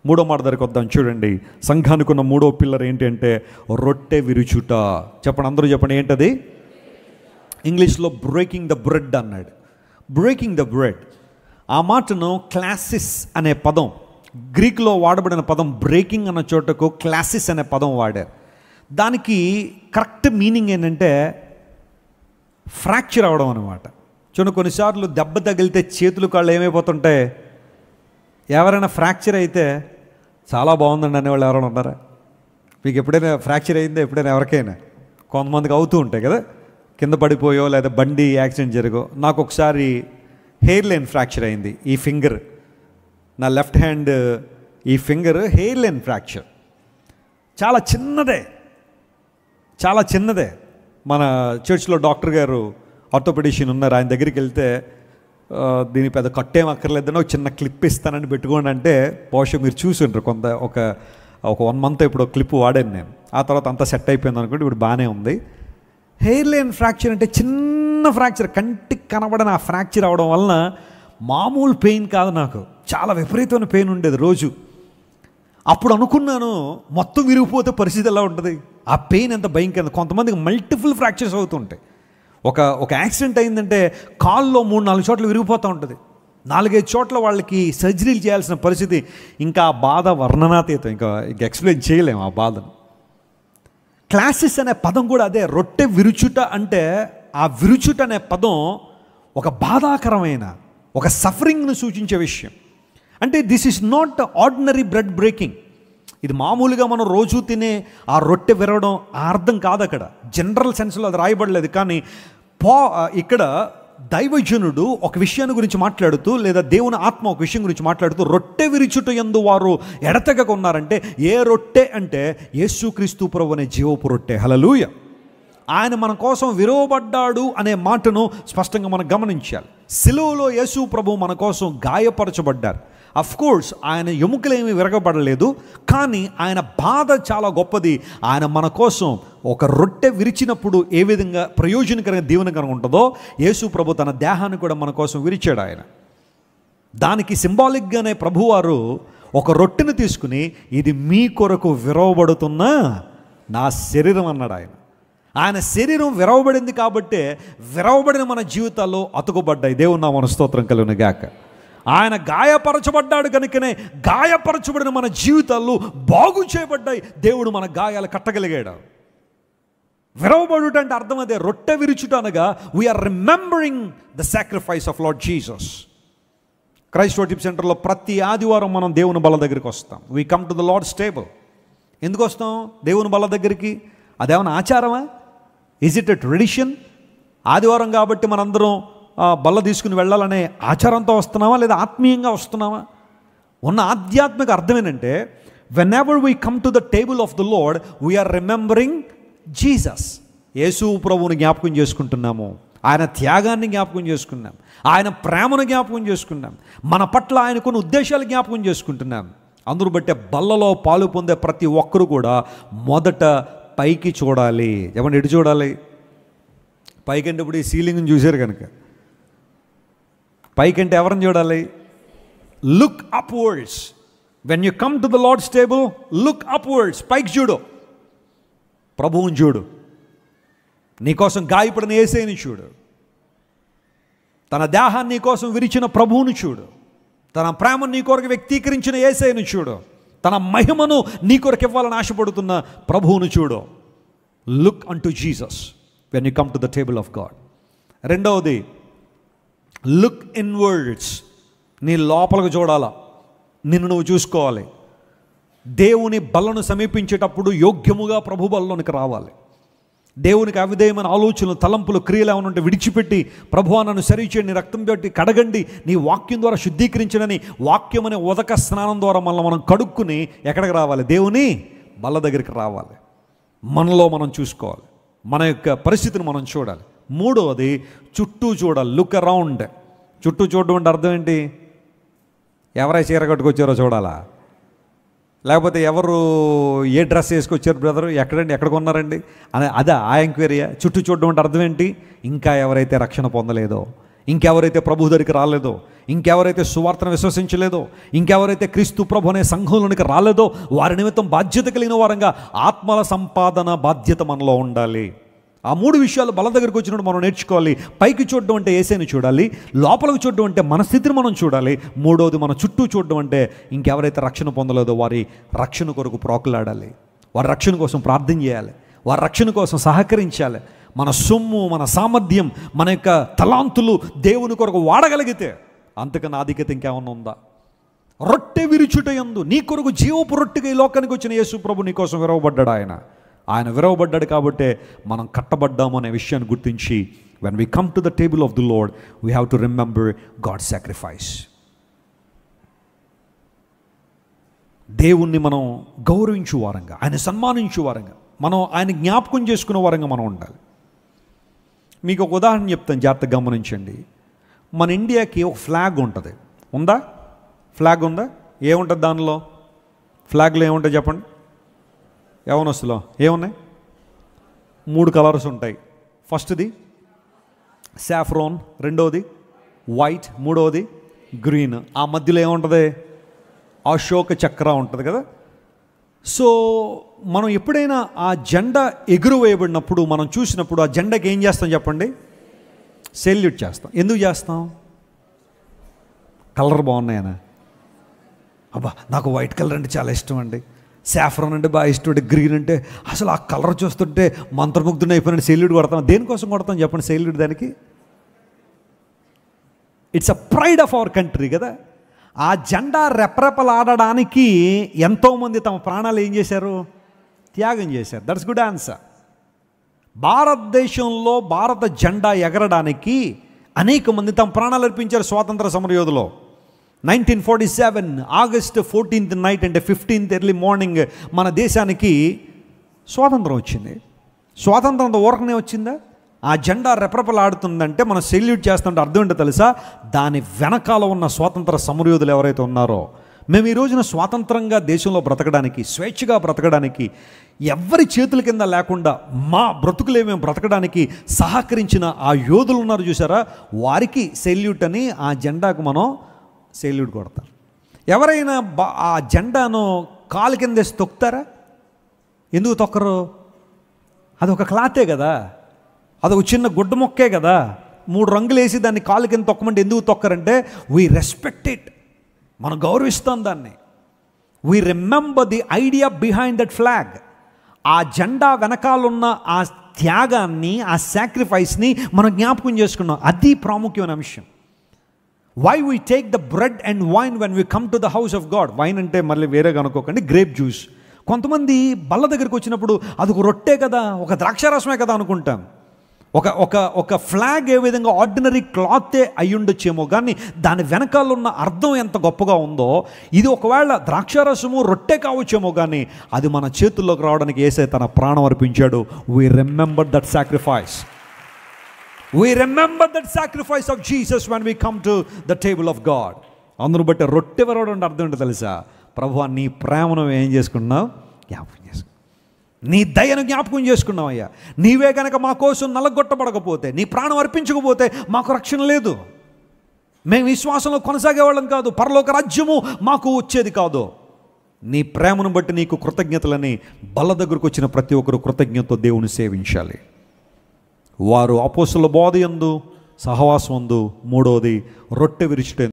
మూడో మాట దగ్గరికి వద్దాం. చూడండి, సంఘానికి ఉన్న మూడో పిల్లర్ ఏంటి అంటే రొట్టె విరుచుట. చెప్పండి, అందరూ చెప్పండి, ఏంటది? ఇంగ్లీష్లో బ్రేకింగ్ ద బ్రెడ్ అన్నాడు. బ్రేకింగ్ ద బ్రెడ్, ఆ మాటను క్లాసిస్ అనే పదం, గ్రీక్లో వాడబడిన పదం బ్రేకింగ్ అన్న చోటకు క్లాసిస్ అనే పదం వాడారు. దానికి కరెక్ట్ మీనింగ్ ఏంటంటే ఫ్రాక్చర్ అవ్వడం అనమాట. చూడండి, కొన్నిసార్లు దెబ్బ తగిలితే చేతులు కాళ్ళు ఏమైపోతుంటాయి? ఎవరైనా ఫ్రాక్చర్ అయితే చాలా బాగుందండి అనేవాళ్ళు ఎవరైనా ఉన్నారా? మీకు ఎప్పుడైనా ఫ్రాక్చర్ అయిందో? ఎప్పుడైనా ఎవరికైనా? కొంతమందికి అవుతూ ఉంటాయి కదా, కింద పడిపోయో లేదా బండి యాక్సిడెంట్ జరిగో. నాకు ఒకసారి హెయిర్ లైన్ ఫ్రాక్చర్ అయింది. ఈ ఫింగర్, నా లెఫ్ట్ హ్యాండ్ ఈ ఫింగర్ హెయిర్ లైన్ ఫ్రాక్చర్. చాలా చిన్నదే, చాలా చిన్నదే. మన చర్చ్లో డాక్టర్ గారు ఆర్థోపెడిషియన్ ఉన్నారు, ఆయన దగ్గరికి వెళ్తే దీని పెద్ద కట్టేం అక్కర్లేదని ఒక చిన్న క్లిప్ ఇస్తానని పెట్టుకోండి అంటే, బహుశా మీరు చూసిండ్రు ఒక 1 month ఇప్పుడు క్లిప్ వాడాను నేను. ఆ తర్వాత అంతా సెట్ అయిపోయింది అనుకోండి, ఇప్పుడు బాగానే ఉంది. హెయిర్ లైన్ ఫ్రాక్చర్ అంటే చిన్న ఫ్రాక్చర్, కంటికి కనబడని ఆ ఫ్రాక్చర్ అవడం వలన మామూలు పెయిన్ కాదు, నాకు చాలా విపరీతమైన పెయిన్ ఉండేది రోజు. అప్పుడు అనుకున్నాను, మొత్తం విరిగిపోతే పరిస్థితి ఎలా ఉంటుంది, ఆ పెయిన్ ఎంత భయంకరంగా. కొంతమందికి మల్టిపుల్ ఫ్రాక్చర్స్ అవుతుంటాయి. ఒక యాక్సిడెంట్ అయిందంటే కాల్లో 3-4 చోట్ల విరిగిపోతూ ఉంటుంది. 4-5 చోట్ల వాళ్ళకి సర్జరీలు చేయాల్సిన పరిస్థితి. ఇంకా ఆ బాధ వర్ణనాతీతం, ఇంకా ఎక్స్ప్లెయిన్ చేయలేము ఆ బాధను. క్లాసిస్ అనే పదం కూడా అదే. రొట్టె విరుచుట అంటే ఆ విరుచుట అనే పదం ఒక బాధాకరమైన, ఒక సఫరింగ్ను సూచించే విషయం. అంటే this is not ordinary bread breaking. ఇది మామూలుగా మనం రోజు తినే ఆ రొట్టె విరవడం ఆ అర్థం కాదు. అక్కడ జనరల్ సెన్స్లో అది రాయబడలేదు. కానీ ఇక్కడ దైవజనుడు ఒక విషయాన్ని గురించి మాట్లాడుతూ, లేదా దేవుని ఆత్మ ఒక విషయం గురించి మాట్లాడుతూ, రొట్టె విరుచుట యందు వారు ఎడతెగక ఉన్నారంటే, ఏ రొట్టె అంటే యేసుక్రీస్తు ప్రభువు అనే జీవపు రొట్టె. హల్లెలూయా. ఆయన మన కోసం విరువబడ్డాడు అనే మాటను స్పష్టంగా మనం గమనించాలి. సిలువలో యేసు ప్రభువు మన కోసం గాయపరచబడ్డారు. అఫ్ కోర్స్ ఆయన ఎముకలేమీ విరగబడలేదు, కానీ ఆయన బాధ చాలా గొప్పది. ఆయన మన కోసం ఒక రొట్టె విరిచినప్పుడు ఏ విధంగా ప్రయోజనకరంగా దీవెనకరంగా ఉంటుందో, యేసు ప్రభు తన దేహాన్ని కూడా మన కోసం విరిచాడు. ఆయన దానికి సింబాలిక్గానే ప్రభువారు ఒక రొట్టెను తీసుకుని, ఇది మీ కొరకు విరవబడుతున్న నా శరీరం అన్నాడు. ఆయన శరీరం విరవబడింది కాబట్టే విరవబడిన మన జీవితాల్లో అతుకుబడ్డాయి. దేవుని నామమున స్తోత్రం కలుగును గాక. ఆయన గాయపరచబడ్డాడు కనుకనే గాయపరచబడిన మన జీవితాల్లో బాగు చేయబడ్డాయి. దేవుడు మన గాయాలు కట్టగలిగాడు. విరవబడుట అంటే అర్థం అదే. రొట్టె విరుచుట అనగా we are remembering the sacrifice of Lord Jesus. Christ worship సెంటర్లో ప్రతి ఆదివారం మనం దేవుని బల్ల దగ్గరికి వస్తాం. We come to the Lord's table. ఎందుకు వస్తాం దేవుని బల్ల దగ్గరికి? అదేమన్నా ఆచారమా? Is it a tradition? ఆదివారం కాబట్టి మనందరం బల్ల తీసుకుని వెళ్ళాలనే ఆచారంతో వస్తున్నామా, లేదా ఆత్మీయంగా వస్తున్నామా? ఉన్న ఆధ్యాత్మిక అర్థం ఏంటంటే, whenever we come to the table of the Lord we are remembering Jesus. యేసు ప్రభువుని జ్ఞాపకం చేసుకుంటున్నాము, ఆయన త్యాగాన్ని జ్ఞాపకం చేసుకున్నాం, ఆయన ప్రేమను జ్ఞాపకం చేసుకున్నాం, మన పట్ల ఆయన కొన్ని ఉద్దేశాలు జ్ఞాపకం చేసుకుంటున్నాం. అందును బట్టే బల్లలో పాలు పొందే ప్రతి ఒక్కరు కూడా మొదట పైకి చూడాలి. ఏమన్నా ఎటు చూడాలి? పైకంటే ఇప్పుడు ఈ సీలింగ్ని చూశారు కనుక, పైకంటే ఎవరిని చూడాలి? Look upwards. When you come to the Lord's table, look upwards. పైకి చూడు, ప్రభువుని చూడు, నీకోసం గాయపడిన యేసేని చూడు, తన దేహాన్ని నీకోసం విరిచిన ప్రభువుని చూడు, తన ప్రేమను నీ కొరకు వ్యక్తీకరించిన యేసేని చూడు, తన మహిమను నీ కొరకు ఇవ్వాలని ఆశపడుతున్న ప్రభువును చూడు. Look an to Jesus when you come to the table of God. రెండవది, లుక్ ఇన్వర్డ్స్. నీ లోపలికి చూడాలా, నిన్ను నువ్వు చూసుకోవాలి. దేవుని బల్లను సమీపించేటప్పుడు యోగ్యముగా ప్రభు బల్లోనికి రావాలి. దేవునికి అవిధేయమైన ఆలోచనలు, తలంపులు, క్రియలు ఏమైనా ఉంటే విడిచిపెట్టి, ప్రభువా నన్ను సరిచేయండి, నీ రక్తం పెట్టి కడగండి, నీ వాక్యం ద్వారా శుద్ధీకరించడని వాక్యం అనే ఉదక స్నానం ద్వారా మనం కడుక్కుని ఎక్కడికి రావాలి? దేవుని బల్ల దగ్గరికి రావాలి. మనలో మనం చూసుకోవాలి, మన యొక్క పరిస్థితిని మనం చూడాలి. మూడవది, చుట్టూ చూడాలి. Look around. చుట్టూ చూడడం అంటే అర్థం ఏంటి? ఎవరై చీర కట్టుకొచ్చారో చూడాలా, లేకపోతే ఎవరు ఏ డ్రెస్ వేసుకొచ్చారు బ్రదరు, ఎక్కడండి, ఎక్కడ కొన్నారండి అని, అదే ఆ ఎంక్వైరీయా? చుట్టూ చూడడం అంటే అర్థం ఏంటి? ఇంకా ఎవరైతే రక్షణ పొందలేదో, ఇంకెవరైతే ప్రభు దగ్గరికి రాలేదో, ఇంకెవరైతే సువార్తను విశ్వసించలేదో, ఇంకెవరైతే క్రీస్తు ప్రభు అనే సంఘంలోనికి రాలేదో వారి నిమిత్తం బాధ్యత కలిగిన వారంగా ఆత్మల సంపాదన బాధ్యత మనలో ఉండాలి. ఆ 3 విషయాలు బల దగ్గరికి వచ్చినప్పుడు మనం నేర్చుకోవాలి. పైకి చూడడం అంటే యేసుని చూడాలి, లోపలికి చూడడం అంటే మన స్థితిని మనం చూడాలి, మూడోది మన చుట్టూ చూడడం అంటే ఇంకెవరైతే రక్షణ పొందలేదో వారి రక్షణ కొరకు ప్రోకులాడాలి, వారి రక్షణ కోసం ప్రార్థన చేయాలి, వారి రక్షణ కోసం సహకరించాలి. మన సొమ్ము, మన సామర్థ్యం, మన యొక్క తలాంతులు దేవుని కొరకు వాడగలిగితే అంతకన్నా ఆధిక్యత ఇంకేమన్నా ఉందా? రొట్టె విరుచుటయందు నీ కొరకు జీవపు రొట్టెగా ఈ లోకానికి వచ్చిన యేసు ప్రభు నీ కోసం విరవబడ్డాడు. ఆయన విరవబడ్డాడు కాబట్టే మనం కట్టబడ్డాము అనే విషయాన్ని గుర్తించి when we come to the table of the Lord we have to remember God's sacrifice. దేవుణ్ణి మనం గౌరవించు వారంగా, ఆయన సన్మానించు వారంగా, మనం ఆయన జ్ఞాపకం చేసుకునే వారంగా మనం ఉండాలి. మీకు ఒక ఉదాహరణ చెప్తాను, జాగ్రత్తగా గమనించండి. మన ఇండియాకి ఒక ఫ్లాగ్ ఉంటుంది, ఉందా? ఫ్లాగ్ ఉందా? ఏముంటుంది దానిలో? ఫ్లాగ్లో ఏముంటుంది చెప్పండి? యవనస్తులో ఏమున్నాయి? 3 కలర్స్ ఉంటాయి. ఫస్ట్ది సాఫ్రాన్, రెండోది వైట్, మూడోది గ్రీన్. ఆ మధ్యలో ఏముంటుంది? అశోక చక్ర ఉంటుంది కదా. సో మనం ఎప్పుడైనా ఆ జెండా ఎగురవేయబడినప్పుడు మనం చూసినప్పుడు ఆ జెండాకి ఏం చేస్తాం చెప్పండి? సెల్యూట్ చేస్తాం. ఎందుకు చేస్తాం? కలర్ బాగున్నాయనా? అబ్బా నాకు వైట్ కలర్ అంటే చాలా ఇష్టం అండి, సాఫ్రాన్ అంటే బాగా ఇష్టం అండి, గ్రీన్ అంటే అసలు ఆ కలర్ చూస్తుంటే మంత్రముగ్ధుని అయిపోయినట్టు సెల్యూట్ కొడతాం. దేనికోసం కొడతాం చెప్పండి సెల్యూట్? దానికి it's a pride of our country కదా. ఆ జెండా రెపరెపలాడడానికి ఎంతోమంది తమ ప్రాణాలు ఏం చేశారు? త్యాగం చేశారు. That's good answer. భారతదేశంలో భారత జెండా ఎగరడానికి అనేక మంది తమ ప్రాణాలు అర్పించారు స్వాతంత్ర సమరయోధులు. 1947 ఆగస్ట్ 14th నైట్ అంటే 15th ఎర్లీ మార్నింగ్ మన దేశానికి స్వాతంత్రం వచ్చింది. స్వాతంత్రం ఊరకనే వచ్చిందా? ఆ జెండా రెపరెపలాడుతుందంటే మనం సెల్యూట్ చేస్తుంటే అర్థం ఏంటో తెలుసా? దాని వెనకాల ఉన్న స్వాతంత్ర సమరయోధులు ఎవరైతే ఉన్నారో, మేము ఈ రోజున స్వాతంత్రంగా దేశంలో బ్రతకడానికి, స్వేచ్ఛగా బ్రతకడానికి, ఎవరి చేతుల కింద లేకుండా మా బ్రతుకులే మేము బ్రతకడానికి సహకరించిన ఆ యోధులు ఉన్నారు చూసారా, వారికి సెల్యూట్ అని ఆ జెండాకు మనం సెల్యూట్ కొడతారు. ఎవరైనా ఆ జెండాను కాలు కిందేసి తొక్కుతారా? ఎందుకు తొక్కరు? అదొక క్లాతే కదా, అదొక చిన్న గుడ్డ మొక్కే కదా. 3 రంగులు వేసి దాన్ని కాలు కింద తొక్కమంటే ఎందుకు తొక్కరంటే వీ రెస్పెక్ట్ ఇట్, మనం గౌరవిస్తాం దాన్ని. We remember the idea behind that flag. ఆ జెండా వెనకాలన్న ఆ త్యాగాన్ని, ఆ సాక్రిఫైస్ని మనం జ్ఞాపకం చేసుకున్నాం. అది ప్రాముఖ్యమైన అంశం. Why we take the bread and wine when we come to the house of God. Wine అంటే మళ్ళీ వేరేగా అనుకోకండి, గ్రేప్ జ్యూస్. కొంతమంది బల్ల దగ్గరికి వచ్చినప్పుడు అదొక రొట్టే కదా, ఒక ద్రాక్షారసమే కదా అనుకుంటాం. ఒక ఫ్లాగ్ ఏ విధంగా ఆర్డినరీ క్లాతే అయ్యుండొచ్చేమో, కానీ దాని వెనకాల ఉన్న అర్థం ఎంత గొప్పగా ఉందో, ఇది ఒకవేళ ద్రాక్షారసము రొట్టె కావచ్చేమో, కానీ అది మన చేతుల్లోకి రావడానికి యేసయ్య తన ప్రాణం అర్పించాడు. We remember that sacrifice. We remember that sacrifice of Jesus when we come to the table of God. అందును బట్టి రొట్టె విరవడం అంటే అర్థం ఏంటో తెలుసా? ప్రభువా నీ ప్రేమను ఏం చేసుకున్నావు? జ్ఞాపకం చేసుకున్నావు. నీ దయను జ్ఞాపకం చేసుకున్నావు అయ్యా. నీవే కనుక మా కోసం నలగొట్టబడకపోతే, నీ ప్రాణం అర్పించకపోతే మాకు రక్షణ లేదు, మేము విశ్వాసంలో కొనసాగేవాళ్ళం కాదు, పరలోక రాజ్యము మాకు వచ్చేది కాదు. నీ ప్రేమను బట్టి నీకు కృతజ్ఞతలని బల్ల దగ్గరకు వచ్చిన ప్రతి ఒక్కరు కృతజ్ఞతతో దేవుని సేవించాలి. వారు అపోస్తలుల బోధ యందు, సహవాసం యందు, మూడోది రొట్టె విరుచుట